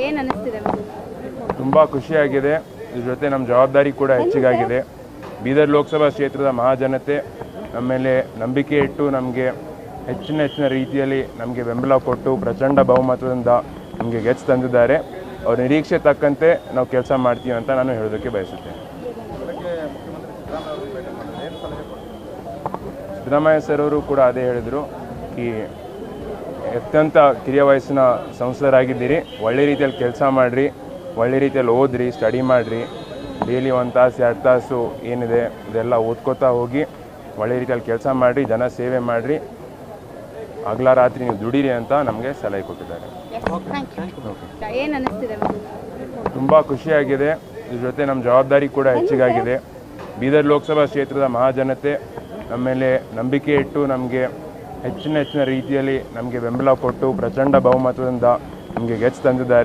ಏನು ಅನಿಸ್ತಿದೆ? ತುಂಬ ಖುಷಿಯಾಗಿದೆ. ಇದ್ರ ಜೊತೆ ನಮ್ಮ ಜವಾಬ್ದಾರಿ ಕೂಡ ಹೆಚ್ಚಿಗಾಗಿದೆ. ಬೀದರ್ ಲೋಕಸಭಾ ಕ್ಷೇತ್ರದ ಮಹಾಜನತೆ ನಮ್ಮ ಮೇಲೆ ನಂಬಿಕೆ ಇಟ್ಟು ನಮಗೆ ಹೆಚ್ಚಿನ ರೀತಿಯಲ್ಲಿ ನಮಗೆ ಬೆಂಬಲ ಕೊಟ್ಟು ಪ್ರಚಂಡ ಬಹುಮತದಿಂದ ನಮಗೆ ಗೆದ್ದು ತಂದಿದ್ದಾರೆ. ಅವ್ರ ನಿರೀಕ್ಷೆ ತಕ್ಕಂತೆ ನಾವು ಕೆಲಸ ಮಾಡ್ತೀವಿ ಅಂತ ನಾನು ಹೇಳೋದಕ್ಕೆ ಬಯಸುತ್ತೇನೆ. ಸಿದ್ದರಾಮಯ್ಯ ಸರ್ ಅವರು ಕೂಡ ಅದೇ ಹೇಳಿದರು, ಈ ಅತ್ಯಂತ ಕಿರಿಯ ವಯಸ್ಸಿನ ಸಂಸದರಾಗಿದ್ದೀರಿ, ಒಳ್ಳೆ ರೀತಿಯಲ್ಲಿ ಕೆಲಸ ಮಾಡಿರಿ, ಒಳ್ಳೆ ರೀತಿಯಲ್ಲಿ ಓದ್ರಿ, ಸ್ಟಡಿ ಮಾಡಿರಿ, ಡೈಲಿ 1 ತಾಸು 2 ತಾಸು ಏನಿದೆ ಇದೆಲ್ಲ ಓದ್ಕೋತಾ ಹೋಗಿ ಒಳ್ಳೆ ರೀತಿಯಲ್ಲಿ ಕೆಲಸ ಮಾಡಿರಿ, ಜನ ಸೇವೆ ಮಾಡಿರಿ, ಹಗಲ ರಾತ್ರಿ ನೀವು ದುಡೀರಿ ಅಂತ ನಮಗೆ ಸಲಹೆ ಕೊಟ್ಟಿದ್ದಾರೆ. ಏನು ಅನಿಸ್ತಿದೆ? ತುಂಬ ಖುಷಿಯಾಗಿದೆ. ಇದ್ರ ಜೊತೆ ನಮ್ಮ ಜವಾಬ್ದಾರಿ ಕೂಡ ಹೆಚ್ಚಿಗಾಗಿದೆ. ಬೀದರ್ ಲೋಕಸಭಾ ಕ್ಷೇತ್ರದ ಮಹಾಜನತೆ ನಮ್ಮ ಮೇಲೆ ನಂಬಿಕೆ ಇಟ್ಟು ನಮಗೆ ಹೆಚ್ಚಿನ ರೀತಿಯಲ್ಲಿ ನಮಗೆ ಬೆಂಬಲ ಕೊಟ್ಟು ಪ್ರಚಂಡ ಬಹುಮತದಿಂದ ನಮಗೆ ಗೆದ್ದು ತಂದಿದ್ದಾರೆ.